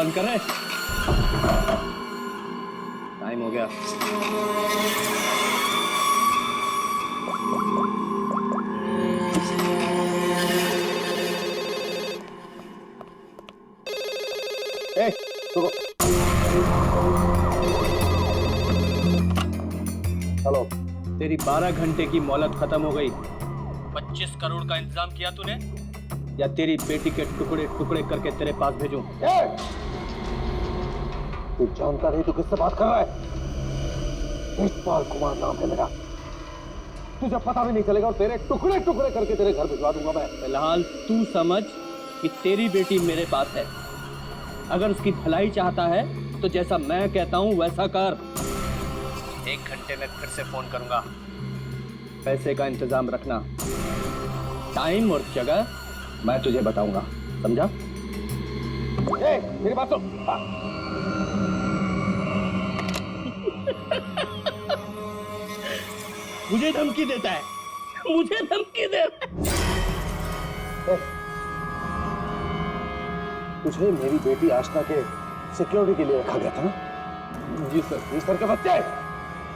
बंद कर रहे? टाइम हो गया। रुको। हेलो, तेरी 12 घंटे की मोहलत खत्म हो गई। 25 करोड़ का इंतजाम किया तूने, या तेरी बेटी के टुकड़े टुकड़े करके तेरे पास भेजूं? तू जानता नहीं तू किससे बात कर रहा है? तेजपाल कुमार नाम है मेरा। तुझे पता भी नहीं चलेगा और तेरे टुकड़े टुकड़े करके तेरे घर भिजवा दूंगा मैं। फिलहाल तू समझ कि तेरी बेटी मेरे पास है। अगर उसकी भलाई चाहता है तो जैसा मैं कहता हूं वैसा कर। 1 घंटे में फिर से फोन करूंगा। पैसे का इंतजाम रखना। टाइम और जगह मैं तुझे बताऊंगा, समझा? मेरी बात सुन। मुझे धमकी देता है, मुझे धमकी दे रहा है। तुझे मेरी बेटी आशना के सिक्योरिटी के लिए रखा गया था ना? जी सर। जी सर के बच्चे,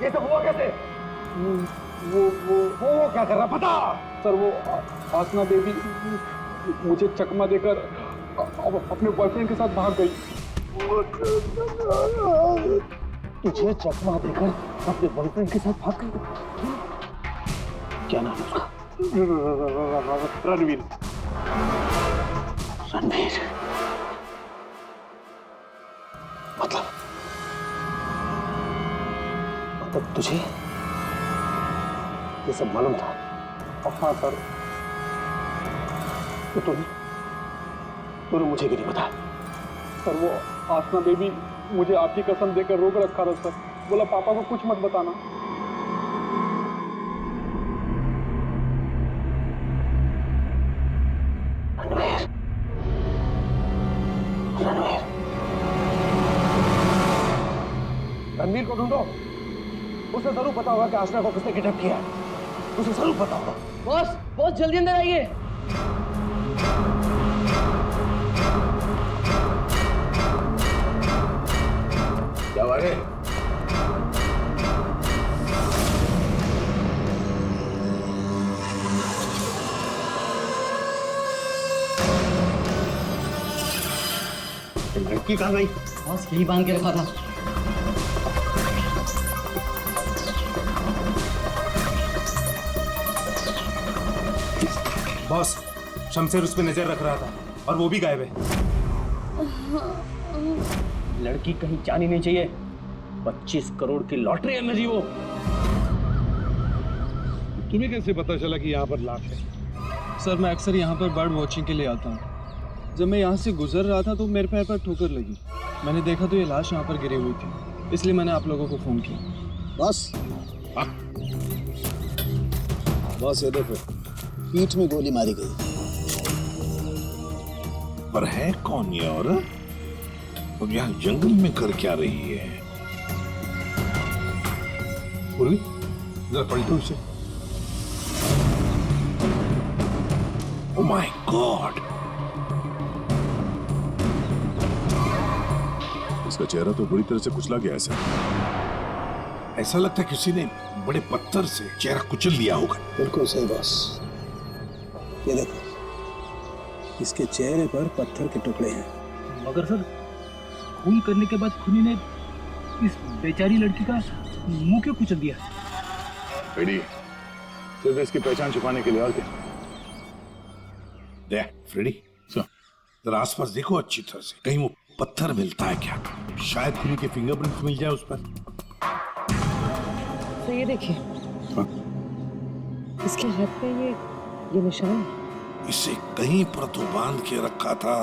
ये सब हुआ कैसे? वो क्या कर रहा पता? सर वो आसना देवी मुझे चकमा देकर अपने बॉयफ्रेंड के साथ भाग गई। तुझे चकमा देकर अपने बॉयफ्रेंड के साथ भाग गई? क्या नाम है उसका? रणवीर। रणवीर मतलब तुझे ये सब मालूम था? हाँ सर। तो तूने मुझे क्यों नहीं बताया? सर वो आसना बेबी मुझे आपकी कसम देकर रोक रखा था सर। बोला पापा को कुछ मत बताना। रणवीर, रणवीर, रणवीर को ढूंढो। उसे जरूर पता होगा कि आशना को किसने किडनैप किया है। उसे जरूर पता होगा। बॉस, बॉस जल्दी अंदर आइए। क्या हुआ है? लड़की कहाँ गई? बॉस यही बांध के रखा था। बॉस, शमशेर उस पर नजर रख रहा था और वो भी गायब है। लड़की कहीं जानी नहीं चाहिए। 25 करोड़ की लॉटरी है मेरी वो। तुम्हें कैसे पता चला कि यहाँ पर लाश है? सर मैं अक्सर यहाँ पर बर्ड वॉचिंग के लिए आता हूँ। जब मैं यहाँ से गुजर रहा था तो मेरे पैर पर ठोकर लगी। मैंने देखा तो ये लाश यहाँ पर गिरी हुई थी, इसलिए मैंने आप लोगों को फोन किया। बस बस ये देखो, पीठ में गोली मारी गई। पर है कौन ये औरत? और यहाँ जंगल में कर क्या रही है? पूर्वी, जरा पलटो इसे। Oh my God! इसका चेहरा तो बुरी तरह से कुचला गया है सर। ऐसा लगता है किसी ने बड़े पत्थर से चेहरा कुचल दिया होगा। बिल्कुल सही बॉस। ये देखो, इसके चेहरे पर पत्थर के टुकड़े हैं। मगर सर, खून करने के बाद खूनी ने इस बेचारी लड़की का मुंह क्यों कुचल दिया? फ्रेडी, सिर्फ इसकी पहचान छुपाने के लिए, और क्या? देख फ्रेडी, जरा आसपास देखो अच्छी तरह से, कहीं वो पत्थर मिलता है क्या? शायद खूनी के फिंगरप्रिंट्स मिल जाए उस पर। तो ये देखिए, इसके हाथ पे ये निशान है। इसे कहीं पर तो बांध के रखा था।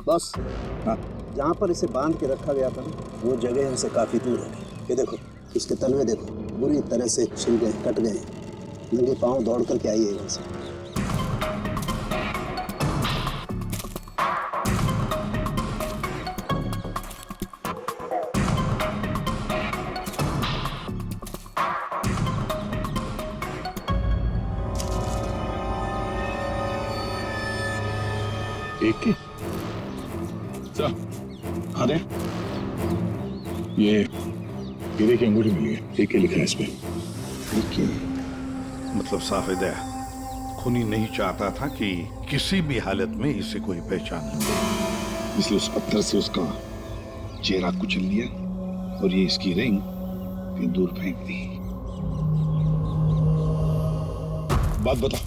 बस जहाँ पर इसे बांध के रखा गया था वो जगह हमसे काफी दूर होगी। ये देखो, इसके तलवे देखो, बुरी तरह से छिल गए, कट गए। नंगे पांव दौड़ करके आई है यहाँ से। एक की सर हाँ दे ये हीरे की अंगूठी मिली है, एक के लिखा है इस पे। ठीक है, मतलब साफ है, खूनी नहीं चाहता था कि किसी भी हालत में इसे कोई पहचान ले, इसलिए उस पत्थर से उसका चेहरा कुचल लिया और ये इसकी रिंग फिर दूर फेंक दी। बात बता,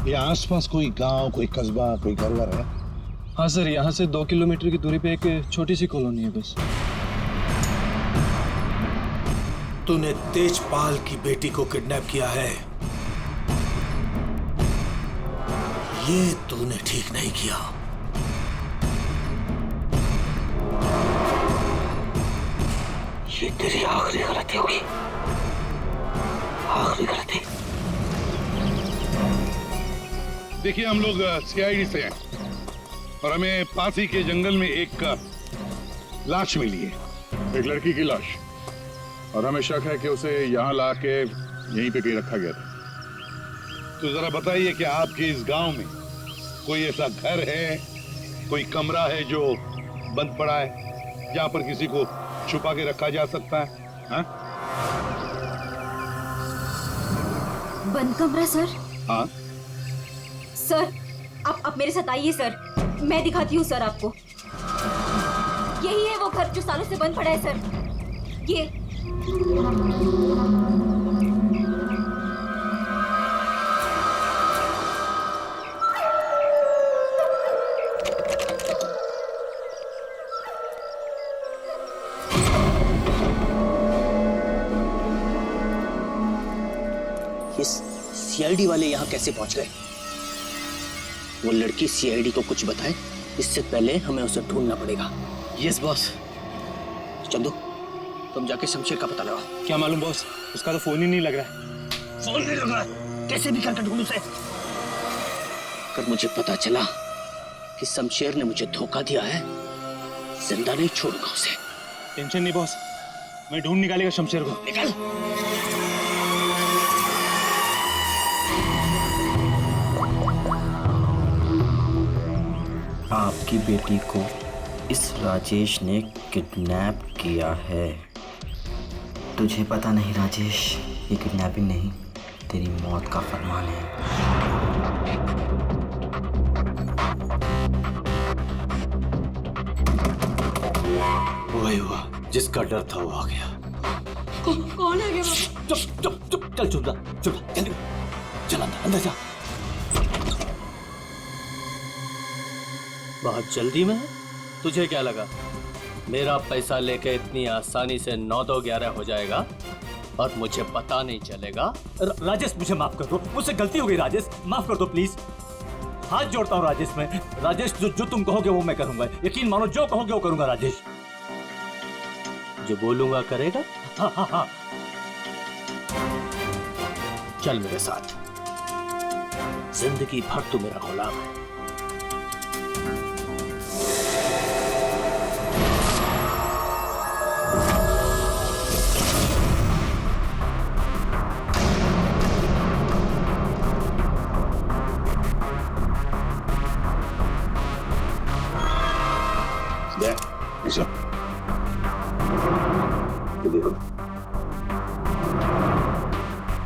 ये आसपास कोई गांव, कोई कस्बा, कोई घर है? हाँ सर, यहाँ से 2 किलोमीटर की दूरी पे एक छोटी सी कॉलोनी है बस। तूने तेजपाल की बेटी को किडनैप किया है, ये तूने ठीक नहीं किया। ये तेरी आखिरी गलती होगी, आखिरी गलती। देखिए, हम लोग सीआईडी से हैं और हमें पास ही के जंगल में एक लाश मिली है, एक लड़की की लाश, और हमें शक है कि उसे यहाँ ला के यहीं पे कहीं रखा गया था। तो जरा बताइए कि आपके इस गांव में कोई ऐसा घर है, कोई कमरा है जो बंद पड़ा है, जहां पर किसी को छुपा के रखा जा सकता है? हाँ? बंद कमरा सर? हाँ सर, आप मेरे साथ आइए सर, मैं दिखाती हूँ सर आपको। यही है वो घर जो सालों से बंद पड़ा है सर। ये सीआईडी वाले यहाँ कैसे पहुंच गए? वो लड़की सीआईडी को कुछ बताए, इससे पहले हमें उसे ढूंढना पड़ेगा। Yes boss. चंदू, तुम जाके शमशेर का पता लगाओ। क्या मालूम बॉस, उसका तो फोन ही नहीं लग रहा है। फोन नहीं लग रहा है? कैसे भी करके ढूंढूं उसे। अगर मुझे पता चला कि शमशेर ने मुझे धोखा दिया है, जिंदा नहीं छोड़ूंगा उसे। टेंशन नहीं बॉस, मैं ढूंढ निकालेगा शमशेर को। निकल। आपकी बेटी को इस राजेश ने किडनैप किया है। तुझे पता नहीं राजेश, ये किडनैपिंग नहीं, तेरी मौत का फरमान है। वही हुआ, जिसका डर था वो आ गया। कौन है वो? चुप चुप चुप, चल चुप चुप, जल्दी चल अंदर जा। बहुत जल्दी में? तुझे क्या लगा मेरा पैसा लेके इतनी आसानी से 9-2-11 हो जाएगा और मुझे पता नहीं चलेगा? राजेश मुझे माफ कर दो, मुझसे गलती हो गई राजेश, माफ कर दो प्लीज। हाथ जोड़ता हूँ राजेश, मैं राजेश जो तुम कहोगे वो मैं करूंगा, यकीन मानो जो कहोगे वो करूंगा राजेश। जो बोलूंगा करेगा? हाँ हाँ हाँ। चल मेरे साथ, जिंदगी भर तू मेरा गुलाम है। देखो,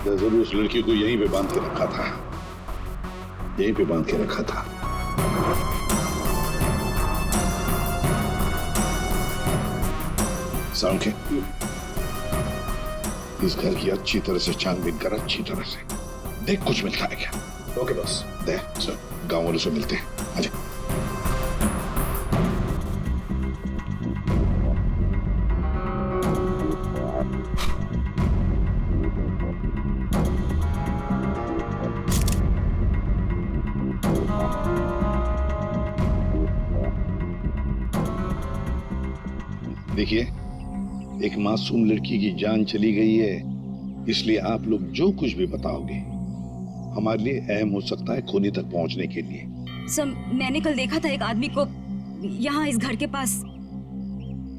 जरूर उस लड़की को यहीं पे बांध के रखा था, यहीं पे बांध के रखा था। सांखे, इस घर की अच्छी तरह से छानबीन कर, अच्छी तरह से देख कुछ मिलता है क्या। Okay boss. दे सर, गांव वालों से मिलते हैं। आजा। देखिए, एक मासूम लड़की की जान चली गई है, इसलिए आप लोग जो कुछ भी बताओगे हमारे लिए अहम हो सकता है खूनी तक पहुंचने के लिए। सर, मैंने कल देखा था एक आदमी को यहाँ इस घर के पास।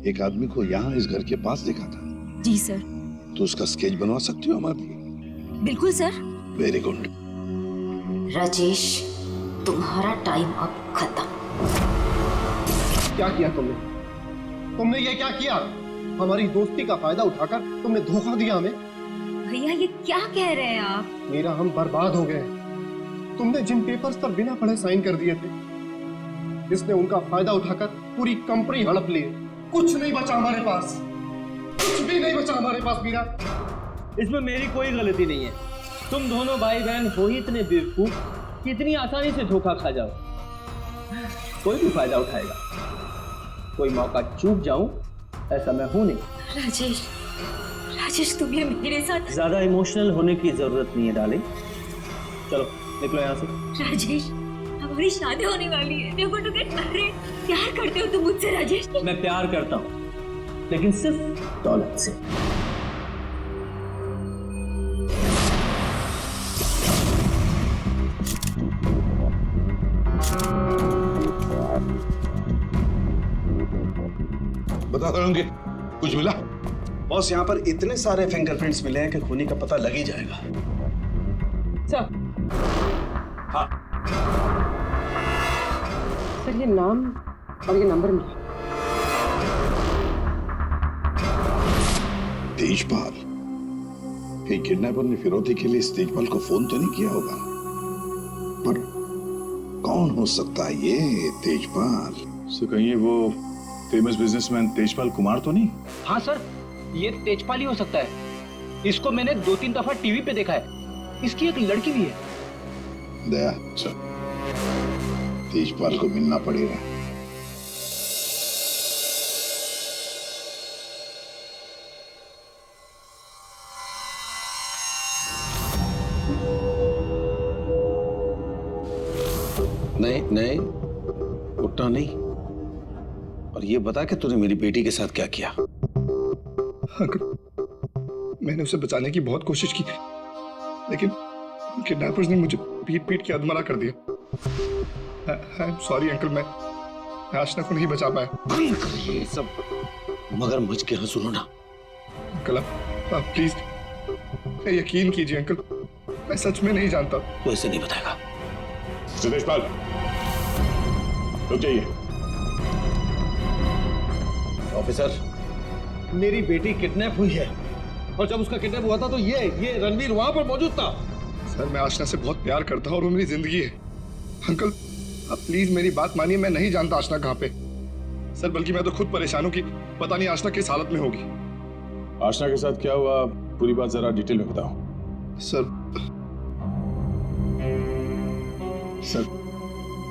एक आदमी को यहाँ इस घर के पास देखा था? जी सर। तो उसका स्केच बनवा सकती हो हमारे लिए? बिल्कुल सर। Very good. राजेश, तुम्हारा टाइम अब खत्म। क्या किया तुमने? तुमने ये क्या किया? हमारी दोस्ती का फायदा उठाकर तुमने धोखा दिया हमें। भैया ये क्या कह रहे हैं आप? मीरा, हम बर्बाद हो गए। तुमने जिन पेपर्स पर बिना पढ़े साइन कर दिए थे, इसने उनका फायदा उठाकर पूरी कंपनी हड़प ली। कुछ नहीं बचा हमारे पास, कुछ भी नहीं बचा हमारे पास मीरा। इसमें मेरी कोई गलती नहीं है। तुम दोनों भाई बहन हो ही इतने बेवकूफ कि इतनी आसानी से धोखा खा जाओ। कोई भी फायदा उठाएगा, कोई मौका चूक जाऊं ऐसा मैं हूं नहीं। राजेश, राजेश तुम ये मेरे साथ। ज्यादा इमोशनल होने की जरूरत नहीं है डार्लिंग। चलो निकलो यहाँ से। राजेश हमारी शादी होने वाली है। देखो तो अरे प्यार करते हो तुम मुझसे राजेश? मैं प्यार करता हूँ लेकिन सिर्फ दौलत से। बता दोगे कुछ मिला? बॉस, यहाँ पर इतने सारे फिंगरप्रिंट्स मिले हैं कि खूनी का पता लग ही जाएगा। सर, हाँ, सर ये नाम और ये नंबर मिला। तेजपाल। कहीं किडनैपर ने फिरौती के लिए इस तेजपाल को फोन तो नहीं किया होगा, पर कौन हो सकता है ये तेजपाल? सो कहीं ये वो फेमस बिजनेसमैन तेजपाल कुमार तो नहीं? हाँ सर, ये तेजपाल ही हो सकता है। इसको मैंने 2-3 दफा टीवी पे देखा है। इसकी एक लड़की भी है। दया, चल तेजपाल को मिलना पड़ेगा। नहीं नहीं, उठना नहीं। और ये बता कि तूने मेरी बेटी के साथ क्या किया? मैंने उसे बचाने की बहुत कोशिश की, लेकिन किडनैपर्स ने मुझे पीट पीट के अधमरा कर दिया। आई एम सॉरी अंकल, मैं आशना को नहीं बचा पाया। ये सब मगर मुझ के यहाँ सुनो ना। अंकल आप प्लीज यकीन कीजिए अंकल, मैं सच में नहीं जानता। वो ऐसे नहीं बताएगा। तेजपाल रुक जाइए। ऑफिसर, मेरी बेटी किडनैप हुई है, और जब उसका किडनैप हुआ था तो ये रणवीर वहां पर मौजूद था। सर, मैं आशना से बहुत प्यार करता हूं और वो मेरी जिंदगी है। अंकल आप प्लीज मेरी बात मानिए, मैं नहीं जानता आशना कहाँ पे। सर बल्कि मैं तो खुद परेशान हूँ कि पता नहीं आशना किस हालत में होगी। आशना के साथ क्या हुआ, पूरी बात जरा डिटेल में बताओ। सर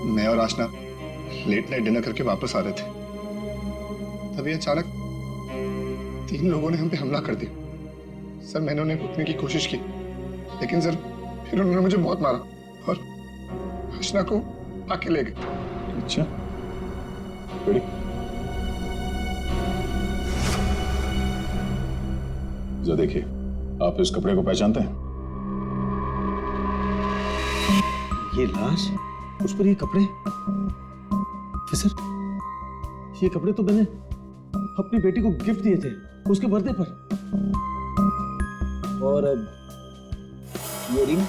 मैं और आशना लेट नाइट डिनर करके वापस आ रहे थे, तभी अचानक 3 लोगों ने हम पे हमला कर दिया। सर मैंने उन्हें रोकने की कोशिश की, लेकिन सर फिर उन्होंने मुझे बहुत मारा और आशना को आके ले गए। अच्छा, रेडी? जरा देखिए, आप इस कपड़े को पहचानते हैं? ये लाश, उस पर ये कपड़े। सर ये कपड़े तो मैंने अपनी बेटी को गिफ्ट दिए थे उसके बर्थडे पर। और ये रिंग,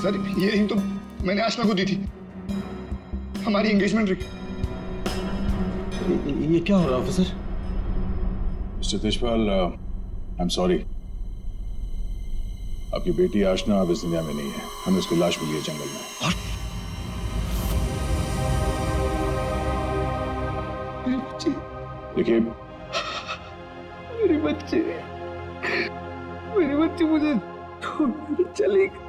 सर ये रिंग तो मैंने आशना को दी थी, हमारी एंगेजमेंट रिंग। ये क्या हो रहा है officer? Mister Tejpal, I am sorry, आपकी बेटी आशना अब इस दुनिया में नहीं है। हमें उसकी लाश मिली है जंगल में। मेरी बच्ची, देखिए, मेरी बच्ची, मेरी बच्ची मुझे छोड़ चली गई।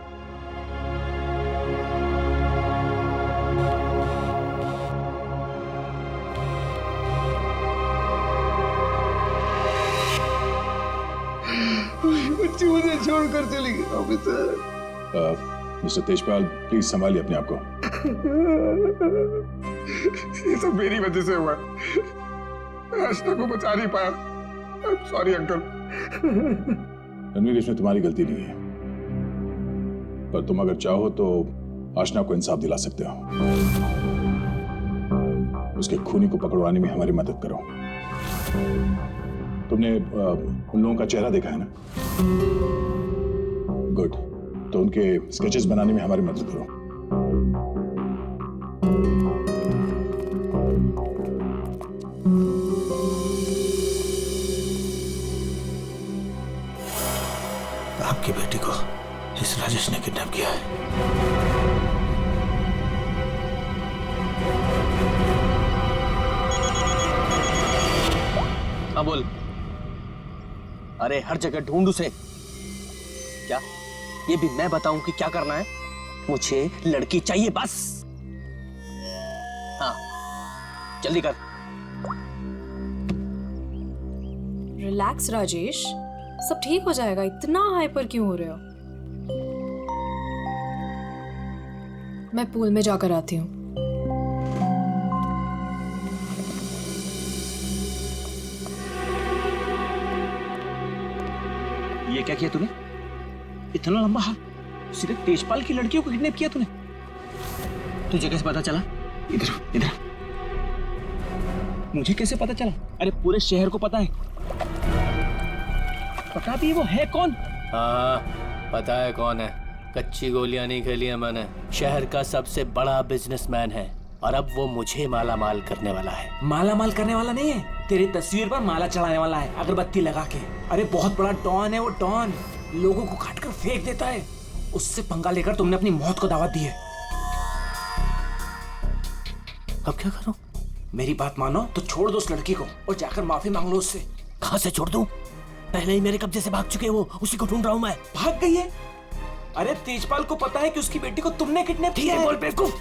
बच्ची मुझे छोड़कर चली गई ऑफिसर। मिस्टर तेजपाल प्लीज संभालिए अपने आप को। ये सब मेरी वजह से हुआ, मैं आशना को बचा नहीं पाया। Sorry uncle. रणवीर, इसमें तुम्हारी गलती नहीं है, पर तुम अगर चाहो तो आशना को इंसाफ दिला सकते हो। उसके खूनी को पकड़वाने में हमारी मदद करो। तुमने उन लोगों का चेहरा देखा है ना? गुड, तो उनके स्केचेस बनाने में हमारी मदद करो। आपकी बेटी को इस राजेश ने किडनैप किया है। हाँ बोल। अरे हर जगह ढूंढ उसे। क्या ये भी मैं बताऊं कि क्या करना है? मुझे लड़की चाहिए बस। हाँ जल्दी कर। रिलैक्स राजेश, सब ठीक हो जाएगा। इतना हाइपर क्यों हो रहे हो? मैं पूल में जाकर आती हूँ। ये क्या किया तूने? इतना लंबा हाथ, सिर्फ तेजपाल की लड़कियों को किडनैप किया तूने? तुझे कैसे पता चला? इधर इधर। मुझे कैसे पता चला? अरे पूरे शहर को पता है। पता भी वो है कौन? हाँ पता है कौन है। कच्ची गोलियां नहीं खेली है मैंने। शहर का सबसे बड़ा बिजनेसमैन है और अब वो मुझे माला माल करने वाला है। माला माल करने वाला नहीं है, तेरी तस्वीर पर माला चढ़ाने वाला है अगरबत्ती लगा के। अरे बहुत बड़ा डॉन है वो। डॉन लोगों को काट कर फेंक देता है। उससे पंगा लेकर तुमने अपनी मौत को दावत दी है। अब क्या करूं? मेरी बात मानो तो छोड़ दो उस लड़की को और जाकर माफी मांग लो उससे। कहां से छोड़ दूं? पहले ही मेरे कब्जे से भाग चुके हैं वो, उसी को ढूंढ रहा हूं मैं। भाग गई है? अरे तेजपाल को पता है कि उसकी बेटी को तुमने किडनैप किया है। बोल बेवकूफ।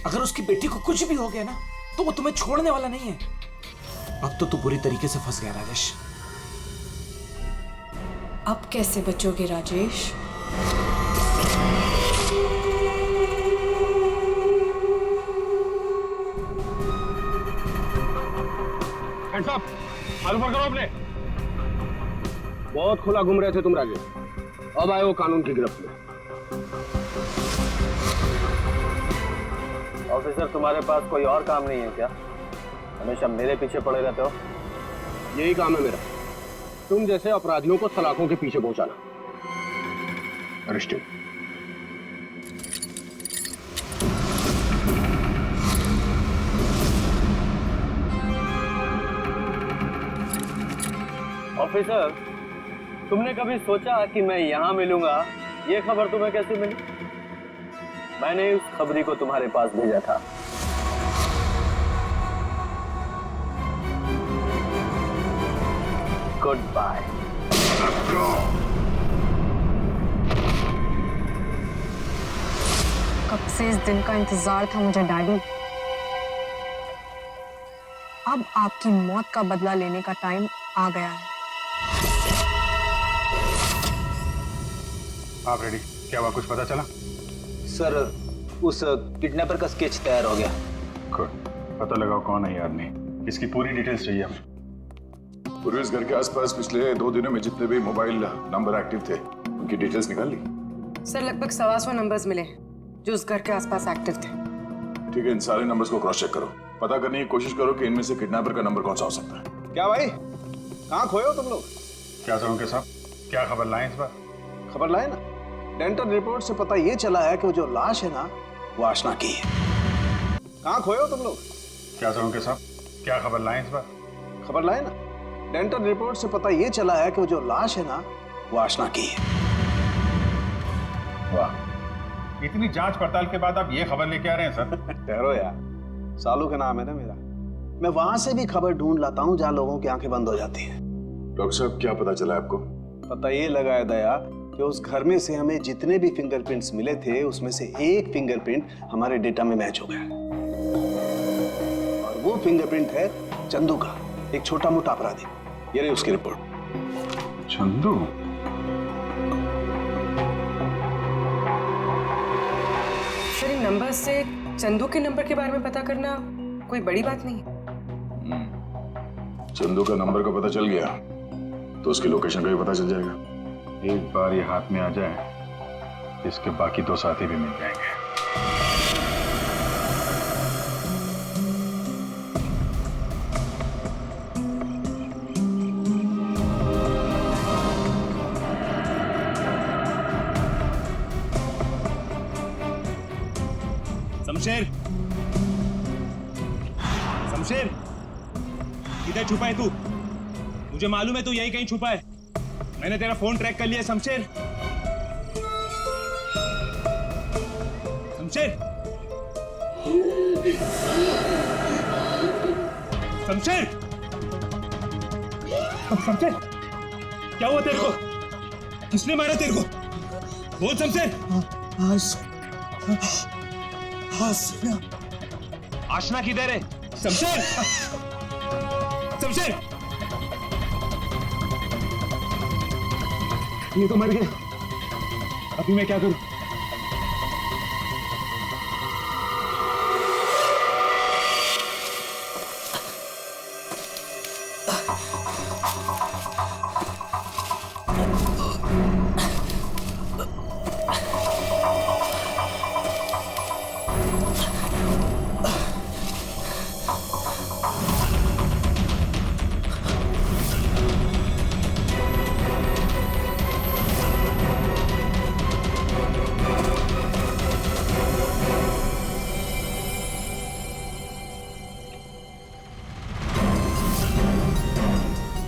अगर उसकी बेटी को कुछ भी हो गया ना तो वो तुम्हें छोड़ने वाला नहीं है। अब तो तू बुरी तरीके से फंस गया राजेश। अब कैसे बचोगे राजेश? हैंड्स अप, हाथ ऊपर करो अपने। बहुत खुला घूम रहे थे तुम राजेश, अब आए हो कानून की गिरफ्त में। ऑफिसर तुम्हारे पास कोई और काम नहीं है क्या? हमेशा मेरे पीछे पड़े रहते हो? यही काम है मेरा, तुम जैसे अपराधियों को सलाखों के पीछे पहुंचाना। अरेस्टेड। ऑफिसर, तुमने कभी सोचा कि मैं यहां मिलूंगा? ये खबर तुम्हें कैसे मिली? मैंने उस खबरी को तुम्हारे पास भेजा था। Good bye. कब से इस दिन का इंतजार था मुझे डैडी। अब आपकी मौत का बदला लेने का टाइम आ गया है। आप रेडी? क्या हुआ, कुछ पता चला? सर उस किडनैपर का स्केच तैयार हो गया। गुड, पता लगाओ कौन है ये आदमी। इसकी पूरी डिटेल्स चाहिए हमें। पूरे इस घर के आसपास पिछले 2 दिनों में जितने भी मोबाइल नंबर एक्टिव थे उनकी डिटेल्स निकाल ली? सर लगभग 125 नंबर्स मिले जो उस घर के आसपास एक्टिव थे। ठीक है, इन सारे नंबर्स को क्रॉस चेक करो। पता करने की कोशिश करो कि इनमें से किडनैपर का नंबर कौन सा हो सकता है। क्या भाई, कहाँ खोए हो तुम लोग? क्या सरों के साहब, क्या खबर लाएं इस बार? खबर लाए ना, डेंटल रिपोर्ट से पता ये चला है कि वो जो लाश है ना वो आशना की है। कहाँ खोए हो तुम लोग? क्या सरों के साहब, क्या खबर लाएं इस बार? खबर लाए ना, डेंटल रिपोर्ट से पता ये चला है कि वो जो लाश है ना वो आशना की है। वाह, इतनी जांच पड़ताल के बाद आप ये खबर लेके आ रहे हैं सर? ठहरो यार, सालू का नाम है ना मेरा। मैं वहां से भी खबर ढूंढ लाता हूँ जहाँ लोगों की आंखें बंद हो जाती हैं। डॉक्टर साहब, क्या पता चला आपको? पता ये लगा है दया कि उस घर में से हमें जितने भी फिंगरप्रिंट्स मिले थे उसमें से एक फिंगरप्रिंट हमारे डेटा में मैच हो गया, और वो फिंगरप्रिंट है चंदू का, एक छोटा मोटा अपराधी। ये रही उसकी रिपोर्ट। चंदू? सर इन नंबर से चंदू के नंबर के बारे में पता करना कोई बड़ी बात नहीं है। चंदू का नंबर का पता चल गया तो उसकी लोकेशन का भी पता चल जाएगा। एक बार ये हाथ में आ जाए, इसके बाकी 2 साथी भी मिल जाएंगे। शमशेर, शमशेर, किधर छुपा है तू? मुझे मालूम है तू यही कहीं छुपा है। मैंने तेरा फोन ट्रैक कर लिया। शमशेर, शमशेर, शमशेर, शमशेर, क्या हुआ तेरे को? किसने मारा तेरे को? बोल शमशेर। आशना किधर है? शमशेर, शमशेर, ये तो मर गया। अभी मैं क्या करूं?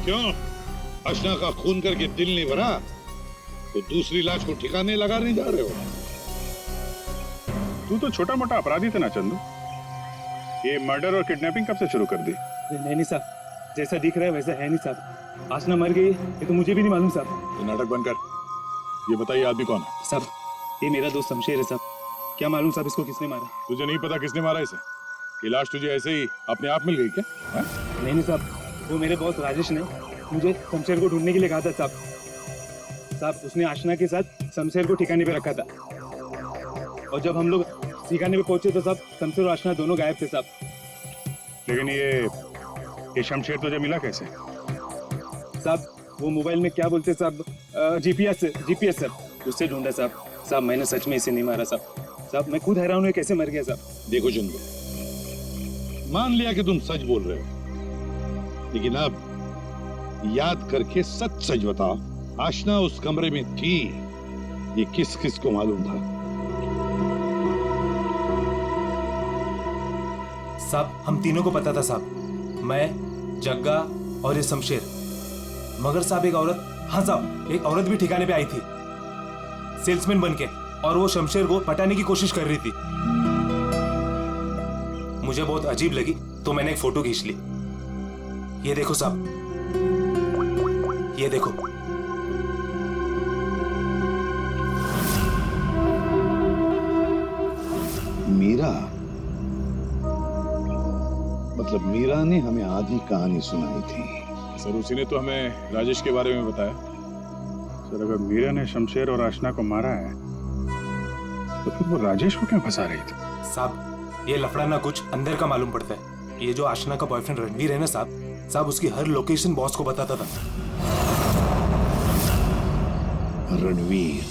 क्यों? आशना का खून करके दिल नहीं भरा तो दूसरी लाश को ठिकाने लगा नहीं जा रहे हो? तू तो छोटा मोटा अपराधी थे ना चंदू। ये मर्डर और किडनैपिंग कब से शुरू कर दी? नहीं साहब, जैसा दिख रहा है वैसा है नहीं साहब। आशना मर गई ये तो मुझे भी नहीं मालूम साहब। ये नाटक बंद कर। ये बताइए आदमी कौन है? साहब ये मेरा दोस्त शमशेर है साहब। क्या मालूम साहब इसको किसने मारा? तुझे नहीं पता किसने मारा इसे? ये लाश तुझे ऐसे ही अपने आप मिल गई क्या? नहीं साहब, वो मेरे बॉस राजेश ने मुझे शमशेर को ढूंढने के लिए कहा था साहब। साहब उसने आशना के साथ शमशेर को ठिकाने पे रखा था और जब हम लोग ठिकाने पे पहुंचे तो साहब शमशेर और आशना दोनों गायब थे साहब। लेकिन ये शमशेर तुझे मिला कैसे? साहब वो मोबाइल में क्या बोलते साहब, जीपीएस सर, उससे ढूंढा साहब। साहब मैंने सच में इसे नहीं मारा साहब। साहब मैं खुद हैरान हूँ कैसे मर गया साहब। देखो चंदू, मान लिया कि तुम सच बोल रहे हो, लेकिन अब याद करके सच सच बताओ, आशना उस कमरे में थी, ये किस किस को मालूम था? साहब हम तीनों को पता था साहब, मैं, जग्गा और ये शमशेर। मगर साहब एक औरत, हाँ साहब एक औरत भी ठिकाने पे आई थी सेल्समैन बनके, और वो शमशेर को पटाने की कोशिश कर रही थी। मुझे बहुत अजीब लगी तो मैंने एक फोटो खींच ली। ये देखो साहब, ये देखो। मीरा, मतलब मीरा ने हमें आधी कहानी सुनाई थी। सर उसी ने तो हमें राजेश के बारे में बताया। सर अगर मीरा ने शमशेर और आशना को मारा है तो फिर वो राजेश को क्यों फंसा रही थी? साहब ये लफड़ा ना कुछ अंदर का मालूम पड़ता है। ये जो आशना का बॉयफ्रेंड रणवीर है ना साहब उसकी हर लोकेशन बॉस को बताता था। रणवीर,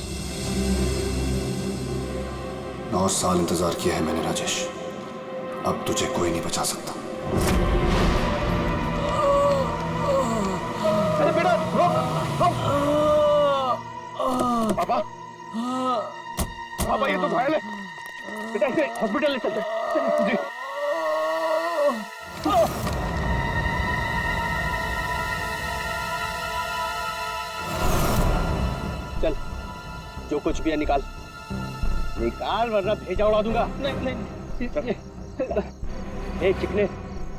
9 साल इंतजार किया है मैंने राजेश, अब तुझे कोई नहीं बचा सकता। अरे बेटा रोक, रोक। पापा, पापा ये तो घायल है बेटा, इसे हॉस्पिटल ले चलते जी। चल जो कुछ भी है निकाल निकाल, वरना भेजा उड़ा दूंगा। नहीं ए चिकने,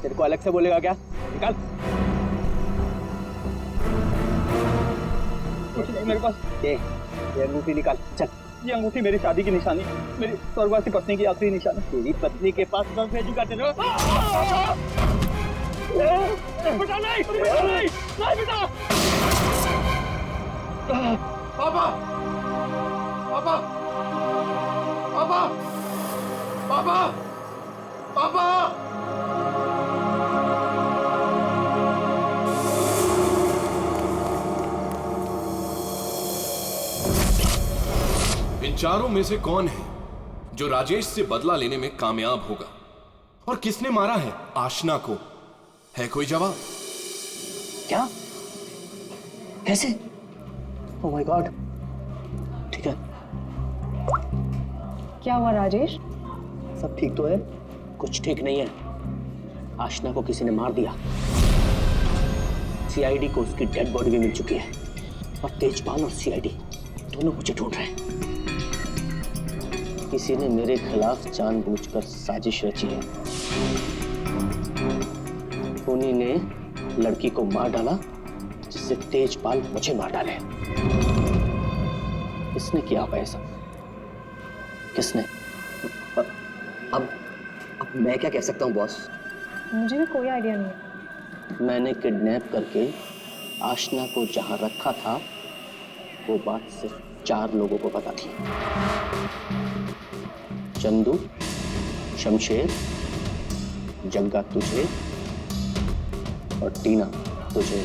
तेरे को अलग से बोलेगा क्या? निकाल। कुछ नहीं मेरे पास। ये अंगूठी निकाल, चल। ये अंगूठी मेरी शादी की निशानी, मेरी स्वर्गवासी पत्नी की आखिरी निशानी। तेरी पत्नी के पास कब भेजूंगा तेरे? बेटा नहीं, नहीं बेटा। पापा, पापा, पापा, पापा, पापा। इन चारों में से कौन है जो राजेश से बदला लेने में कामयाब होगा? और किसने मारा है आशना को? है कोई जवाब? क्या? कैसे? Oh my God. ठीक है। क्या हुआ राजेश? सब ठीक तो है? कुछ ठीक नहीं है। आशना को किसी ने मार दिया। सीआईडी को उसकी डेड बॉडी भी मिल चुकी है और तेजपाल और सीआईडी दोनों मुझे ढूंढ रहे हैं। किसी ने मेरे खिलाफ जानबूझकर साजिश रची है। उन्हीं ने लड़की को मार डाला जिससे तेजपाल मुझे मार डाले। किसने किया होगा ऐसा? किसने? अब मैं क्या कह सकता हूँ बॉस? मुझे भी कोई आइडिया नहीं है। मैंने किडनैप करके आशना को जहां रखा था वो बात सिर्फ 4 लोगों को पता थी। चंदू, शमशेर, जग्गा तुझे और टीना तुझे।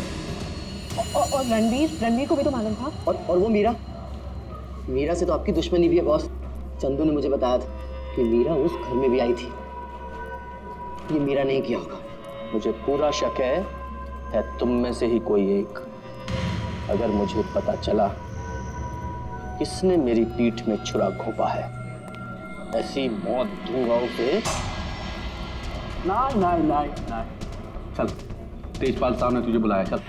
और रणवीर को भी तो मालूम था। और वो मीरा से तो आपकी दुश्मनी भी है बॉस। चंदू ने मुझे बताया था कि मीरा उस घर में भी आई थी। ये मीरा नहीं किया होगा। मुझे पूरा शक है तुम में से ही कोई एक। अगर मुझे पता चला किसने मेरी पीठ में छुरा घोंपा है, ऐसी मौत दूंगा उसे। नहीं। चल, तेजपाल साहब ने तुझे बुलाया, चल।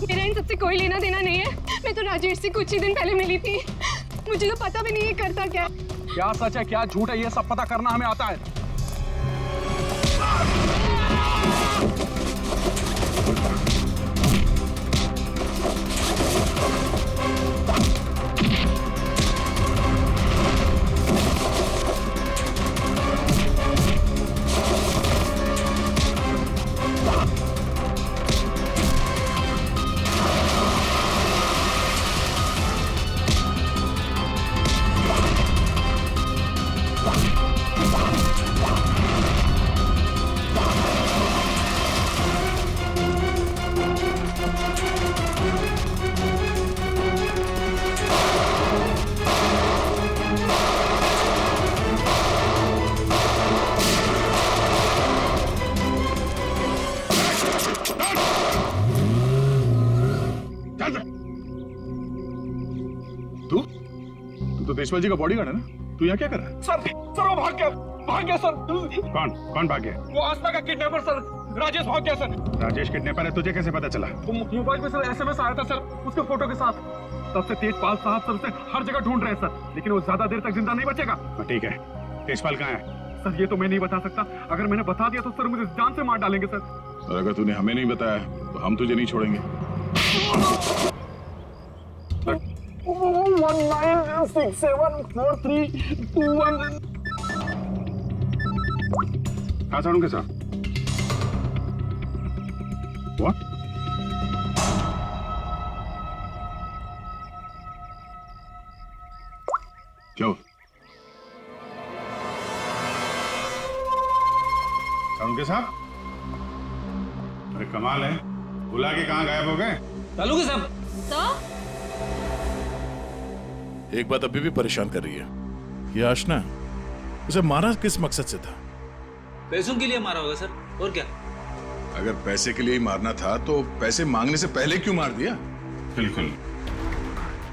मेरा इन सबसे कोई लेना देना नहीं है। मैं तो राजेश से कुछ ही दिन पहले मिली थी। मुझे तो पता भी नहीं है करता क्या। क्या सच है क्या झूठ है ये सब पता करना हमें आता है। तो तेजपाल जी का बॉडीगार्ड है ना? तू यहाँ क्या कर रहा है? सर वो भाग गया सर। कौन भाग गया? वो आस्था का किडनैपर सर, राजेश भाग गया सर। राजेश किडनैपर है, तुझे कैसे पता चला? वो मोबाइल पे सर एसएमएस आया था सर, उसके फोटो के साथ। तब से तेजपाल साहब सर उसे हर जगह ढूंढ रहे हैं सर, लेकिन वो ज्यादा देर तक जिंदा नहीं बचेगा। ठीक है, तेजपाल कहाँ है? सर ये तो मैं नहीं बता सकता। अगर मैंने बता दिया तो सर मुझे जान से मार डालेंगे सर। और अगर तूने हमें नहीं बताया तो हम तुझे नहीं छोड़ेंगे। 19674321। कहाँ साड़ूंगे सर? What? क्या हुआ? साड़ूंगे साहब? अरे कमाल है, बुला के कहाँ गायब हो गए? सालूके साहब। एक बात अभी भी परेशान कर रही है, ये आशना उसे मारा किस मकसद से था? पैसों के लिए मारा होगा सर, और क्या? अगर पैसे के लिए ही मारना था तो पैसे मांगने से पहले क्यों मार दिया? बिल्कुल,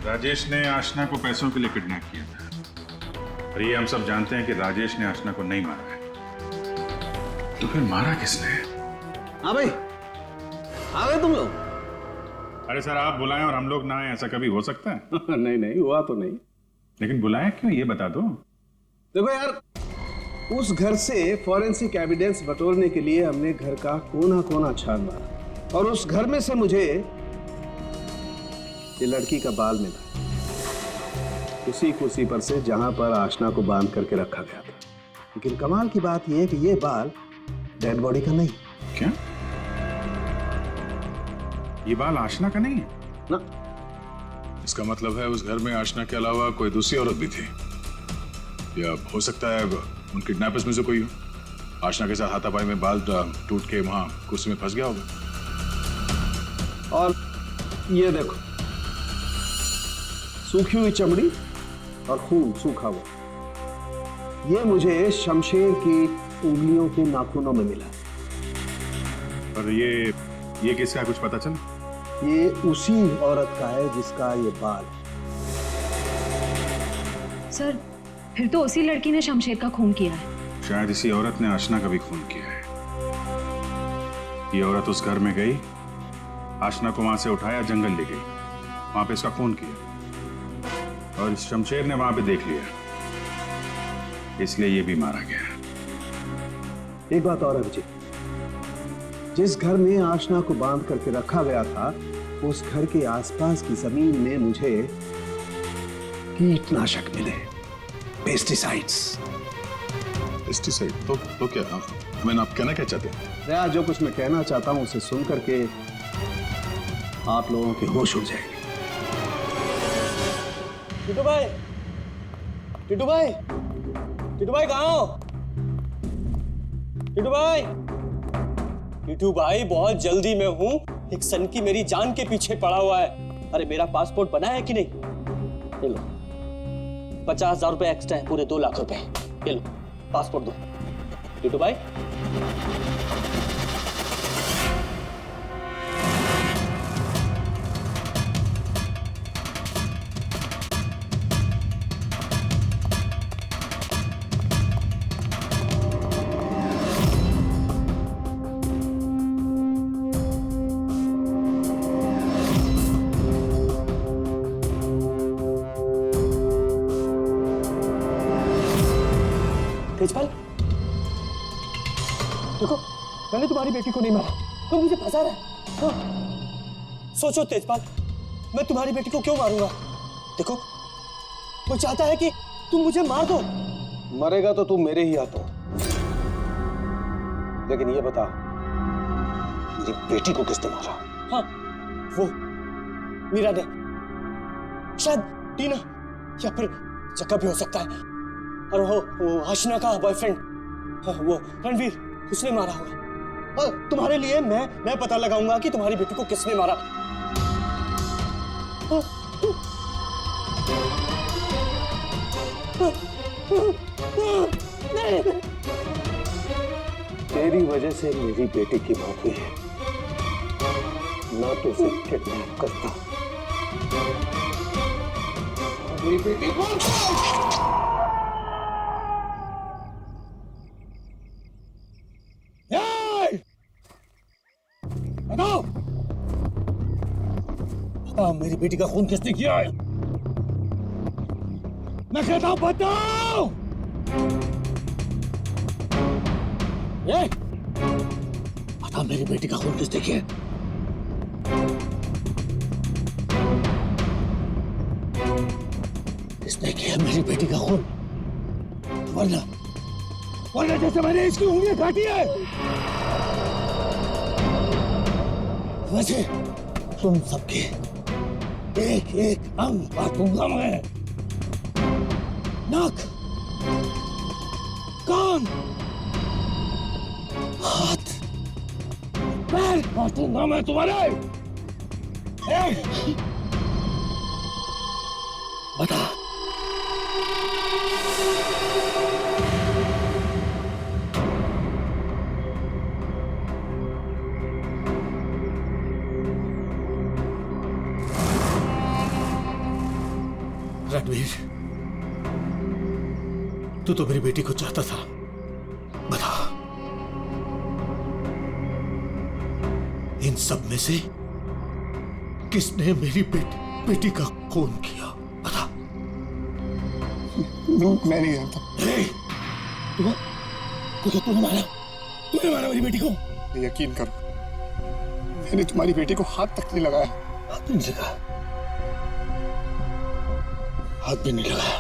राजेश ने आशना को पैसों के लिए किडनैप किया था। और ये हम सब जानते हैं कि राजेश ने आशना को नहीं मारा है। तो फिर मारा किसने? हाँ भाई, आ गए तुम लोग? अरे सर आप बुलाएं और हम लोग ना आए, ऐसा कभी हो सकता है? नहीं हुआ तो नहीं। लेकिन बुलाएं क्यों ये बता दो। देखो यार, उस घर से फॉरेंसिक एविडेंस बटोरने के लिए हमने घर का कोना कोना छान मारा और उस घर में से मुझे ये लड़की का बाल मिला, उसी कुर्सी पर से जहां पर आशना को बांध करके रखा गया था। लेकिन कमाल की बात यह है कि ये बाल डेड बॉडी का नहीं। क्या? ये बाल आशना का नहीं है ना? इसका मतलब है उस घर में आशना के अलावा कोई दूसरी औरत भी थी, या हो सकता है उन किडनैपर्स में से कोई हो। आशना के साथ हाथापाई में बाल टूट के वहां कुर्सी में फंस गया होगा। और ये देखो, सूखी हुई चमड़ी और खून सूखा हुआ, ये मुझे शमशेर की उंगलियों के नाखूनों में मिला। और ये किसका कुछ पता चला? ये उसी औरत का है जिसका ये बाल है। सर फिर तो उसी लड़की ने शमशेर का खून किया है। शायद इसी औरत ने आशना का भी खून किया है। ये औरत उस घर में गई, आशना को वहां से उठाया, जंगल ले गई, वहां पे इसका खून किया और शमशेर ने वहां पे देख लिया, इसलिए ये भी मारा गया। एक बात और है विजय, जिस घर में आशना को बांध करके रखा गया था उस घर के आसपास की जमीन में मुझे कीटनाशक मिले, पेस्टिसाइड्स। पेस्टिसाइड? तो क्या मैंने आप कहना क्या चाहते हैं? दया, जो कुछ मैं कहना चाहता हूं उसे सुन करके आप लोगों के होश उड़ जाएंगे। टिटू भाई, टिटू भाई, टिटू भाई कहाँ हो? टिटू भाई, टिटू भाई बहुत जल्दी में हूँ, एक सन की मेरी जान के पीछे पड़ा हुआ है। अरे मेरा पासपोर्ट बना है कि नहीं? ये लो 50,000 रुपए एक्स्ट्रा है, पूरे 2 लाख रुपए। ये लो पासपोर्ट दो टिटू भाई। तेजपाल, देखो मैंने तुम्हारी बेटी को नहीं मारा, तुम मुझे फंसा रहे हो। हाँ। सोचो तेजपाल, मैं तुम्हारी बेटी को क्यों मारूंगा? देखो वो चाहता है कि तुम मुझे मार दो। मरेगा तो तू मेरे ही हाथों, लेकिन ये बता मेरी बेटी को किसने मारा? हाँ वो मीरा ने, शायद टीना या फिर जग्गा भी हो सकता है, और वो आशना का बॉयफ्रेंड, वो रणवीर, उसने मारा होगा। और तुम्हारे लिए मैं पता लगाऊंगा कि तुम्हारी बेटी को किसने मारा। तेरी वजह से मेरी बेटी की मौत हुई है, ना तो उसे किडनैप करता। मेरी बेटी को बताओ, बताओ मेरी बेटी का खून किसने किया है? मैं कहता हूं बताओ। ये बताओ मेरी बेटी का खून किसने किया? किसने किया मेरी बेटी का खून? वरना जैसे मैंने इसकी उंगलियां काटी है वैसे तुम सबके एक एक अंग काटूंगा मैं। नाक, कान, हाथ, पैर काटूंगा मैं तुम्हारे। बता रणवीर, तू तो मेरी बेटी को चाहता था, बता इन सब में से किसने मेरी बेटी का खून किया? बता। मैं नहीं जानता। तूने मारा मेरी बेटी को? यकीन करो, मैंने तुम्हारी बेटी को हाथ तक नहीं लगाया। हाथ नहीं लगाया? हाथ भी नहीं लगाया?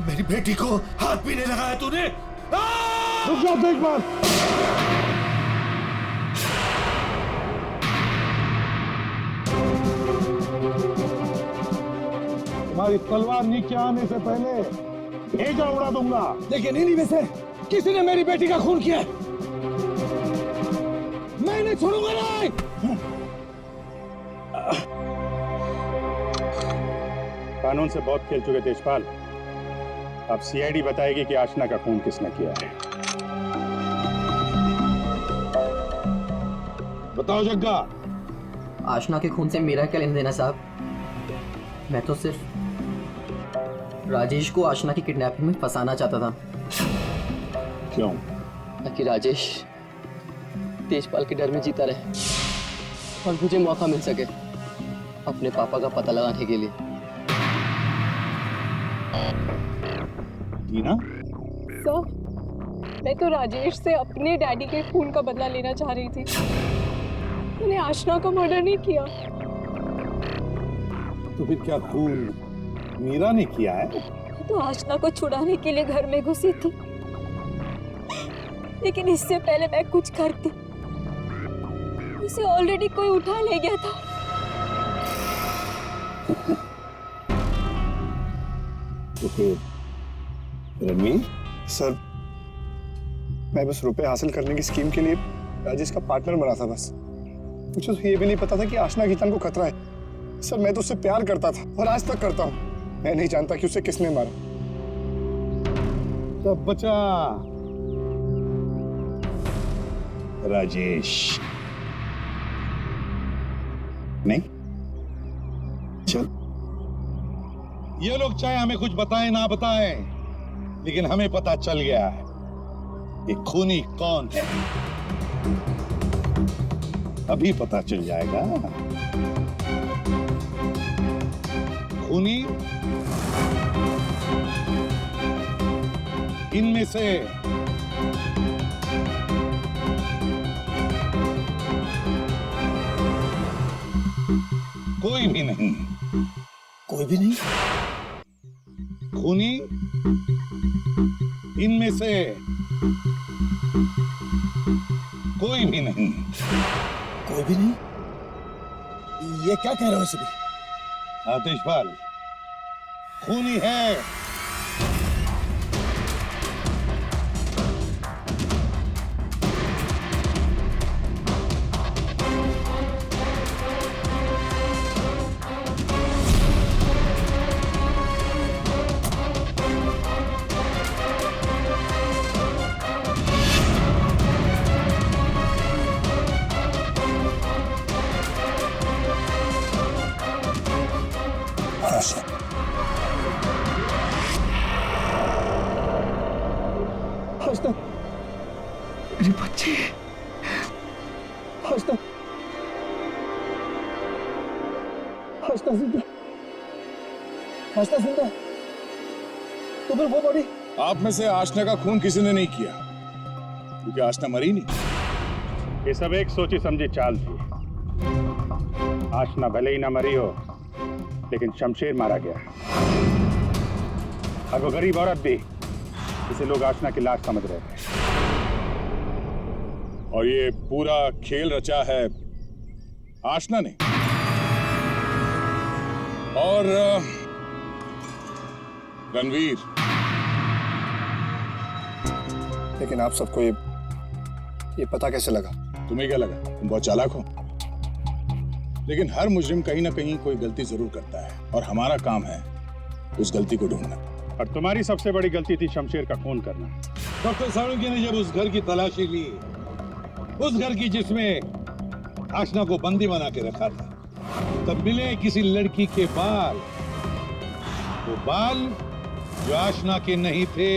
मेरी बेटी को हाथ भी नहीं लगाया तूने? रुक जाओ तेजपाल। तुम्हारी तलवार नीचे आने से पहले भेजा उड़ा दूंगा। लेकिन नहीं वैसे किसी ने मेरी बेटी का खून किया, मैं नहीं छोड़ूंगा। नहीं, कानून से बहुत खेल चुके तेजपाल, अब सीआईडी बताएगी कि आशना का खून किसने किया है। बताओ जग्गा। आशना के खून से मेरा क्या लेना देना साहब? मैं तो सिर्फ राजेश को आशना की किडनैपिंग में फंसाना चाहता था। क्यों? ताकि राजेश तेजपाल के डर में जीता रहे और मुझे मौका मिल सके अपने पापा का पता लगाने के लिए। टीना? सर, मैं तो राजेश से अपने डैडी के खून का बदला लेना चाह रही थी। मैंने आशना का मर्डर नहीं किया। तो फिर क्या खून मीरा ने किया है? तो आशना को छुड़ाने के लिए घर में घुसी थी, लेकिन इससे पहले मैं कुछ करती उसे ऑलरेडी कोई उठा ले गया था। तो फिर रणवीर? सर, मैं बस रुपए हासिल करने की स्कीम के लिए राजेश का पार्टनर बना था बस। मुझे तो ये भी नहीं पता था कि आशना की जान को खतरा है। सर, मैं तो उससे प्यार करता था और आज तक करता हूँ। मैं नहीं जानता कि उसे किसने मारा। तब बचा राजेश। नहीं चल, ये लोग चाहे हमें कुछ बताएं ना बताएं, लेकिन हमें पता चल गया है ये खूनी कौन है। अभी पता चल जाएगा। खूनी इनमें से कोई भी नहीं। कोई भी नहीं? खूनी इनमें से कोई भी नहीं। कोई भी नहीं? ये क्या कह रहे हो सभी? आतिशपाल खूनी है। मेरे बच्चे, आशना जिंदा, आशना जिंदा। तो फिर वो बॉडी? आप में से आशना का खून किसी ने नहीं किया, क्योंकि आशना मरी नहीं। ये सब एक सोची समझी चाल थी। आशना भले ही ना मरी हो, लेकिन शमशेर मारा गया। और वो गरीब औरत भी, इसे लोग आशना की लाश समझ रहे थे। और ये पूरा खेल रचा है आशना ने। और रणवीर। लेकिन आप सबको ये पता कैसे लगा? तुम्हें क्या लगा तुम बहुत चालाक हो? लेकिन हर मुजरिम कहीं ना कहीं कोई गलती जरूर करता है, और हमारा काम है उस गलती को ढूंढना। और तुम्हारी सबसे बड़ी गलती थी शमशेर का खून करना। डॉक्टर साळुंखे ने जब उस घर की तलाशी ली, उस घर की जिसमें आशना को बंदी बना के रखा था, तब मिले किसी लड़की के बाल। वो बाल जो आशना के नहीं थे,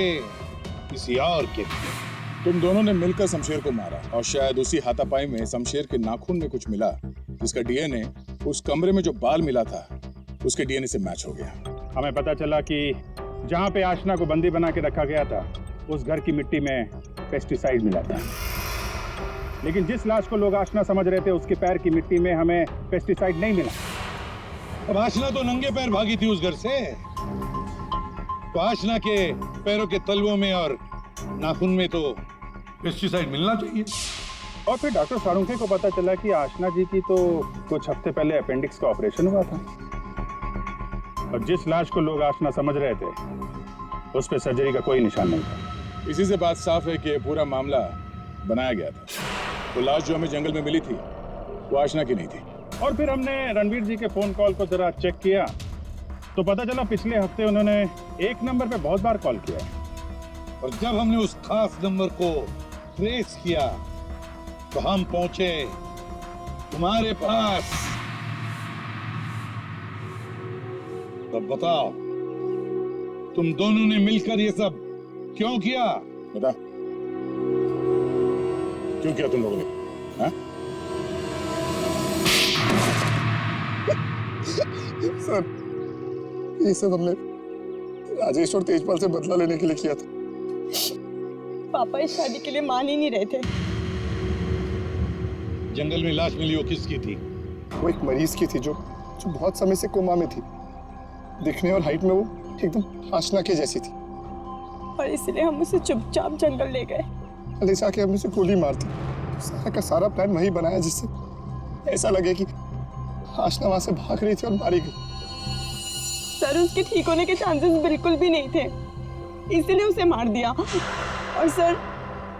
किसी और के थे। तुम दोनों ने मिलकर शमशेर को मारा, और शायद उसी हाथापाई में शमशेर के नाखून में कुछ मिला, जिसका डीएनए उस कमरे में जो बाल मिला था उसके डीएनए से मैच हो गया। हमें पता चला कि जहाँ पे आशना को बंदी बना के रखा गया था, उस घर की मिट्टी में पेस्टिसाइड मिला था। लेकिन जिस लाश को लोग आशना समझ रहे थे, उसके पैर की मिट्टी में हमें पेस्टिसाइड नहीं मिला। अब आशना तो नंगे पैर भागी थी उस घर से, तो आशना के पैरों के तलवों में और नाखून में तो पेस्टिसाइड मिलना चाहिए। और फिर डॉक्टर साळुंखे को पता चला कि आशना जी की तो कुछ हफ्ते पहले अपेंडिक्स का ऑपरेशन हुआ था, और जिस लाश को लोग आशना समझ रहे थे, उस पे सर्जरी का कोई निशान नहीं था। इसी से बात साफ है कि पूरा मामला बनाया गया था। तो लाश जो हमें जंगल में मिली थी वो आशना की नहीं थी। और फिर हमने रणवीर जी के फोन कॉल को जरा चेक किया, तो पता चला पिछले हफ्ते उन्होंने एक नंबर पे बहुत बार कॉल किया। और जब हमने उस खास नंबर को ट्रेस किया, तो हम पहुंचे तुम्हारे पास। तब बताओ, तुम दोनों ने मिलकर ये सब क्यों किया? बता, क्यों किया तुम लोगों ने? हाँ? सर, ये सब हमने राजेश और तेजपाल से बदला लेने के लिए किया था। पापा इस शादी के लिए मान ही नहीं रहे थे। जंगल में लाश मिली, वो किसकी थी? वो एक मरीज की थी जो बहुत समय से कोमा में थी। दिखने और हाइट में वो एकदम आशना के जैसी थी। और इसलिए हम उसे चुपचाप जंगल ले गए। ले जाके हम उसे गोली मार दी। सारा का सारा प्लान वही बनाया जिससे ऐसा लगे कि आशना वहां से भाग रही थी और मारी गई। सर, उसके ठीक होने के चांसेस बिल्कुल भी नहीं थे, इसलिए उसे मार दिया। और सर,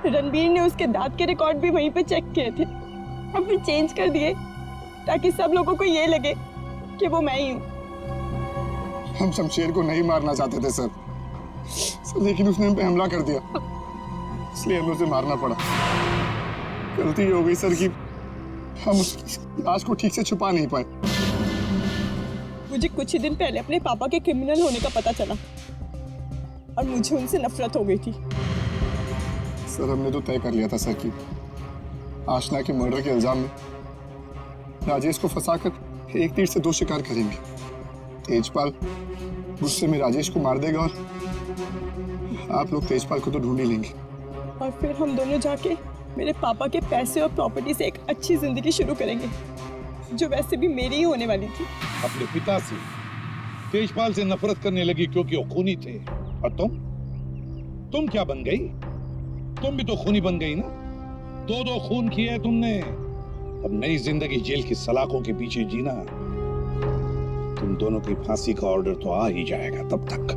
रणबीर ने उसके दांत के रिकॉर्ड भी वहीं पे चेक किए थे और फिर चेंज कर दिए ताकि सब लोगों को ये लगे कि वो मैं ही हूँ। हम शमशेर को नहीं मारना चाहते थे सर, लेकिन उसने हम पे हमला कर दिया, इसलिए हमें उसे मारना पड़ा। गलती ये हो गई सर कि हम उसकी लाश को ठीक से छुपा नहीं पाए। मुझे कुछ ही दिन पहले अपने पापा के क्रिमिनल होने का पता चला और मुझे उनसे नफरत हो गई थी। सर, हमने तो तय कर लिया था सर कि आशना के मर्डर के इल्जाम में राजेश को फंसाकर एक तीर से 2 शिकार करेंगे। तेजपाल गुस्से में राजेश को मार देगा और आप लोग तेजपाल को तो ढूंढ ही लेंगे। और फिर हम दोनों जाके मेरे पापा के पैसे और प्रॉपर्टी से एक अच्छी जिंदगी शुरू करेंगे, जो वैसे भी मेरी ही होने वाली थी। अपने पिता से, तेजपाल से नफरत करने लगी क्योंकि वो खूनी थे। और तुम क्या बन गई? तुम भी तो खूनी बन गई ना। 2 खून किए तुमने। अब नई जिंदगी जेल की सलाखों के पीछे जीना। तुम दोनों की फांसी का ऑर्डर तो आ ही जाएगा तब तक।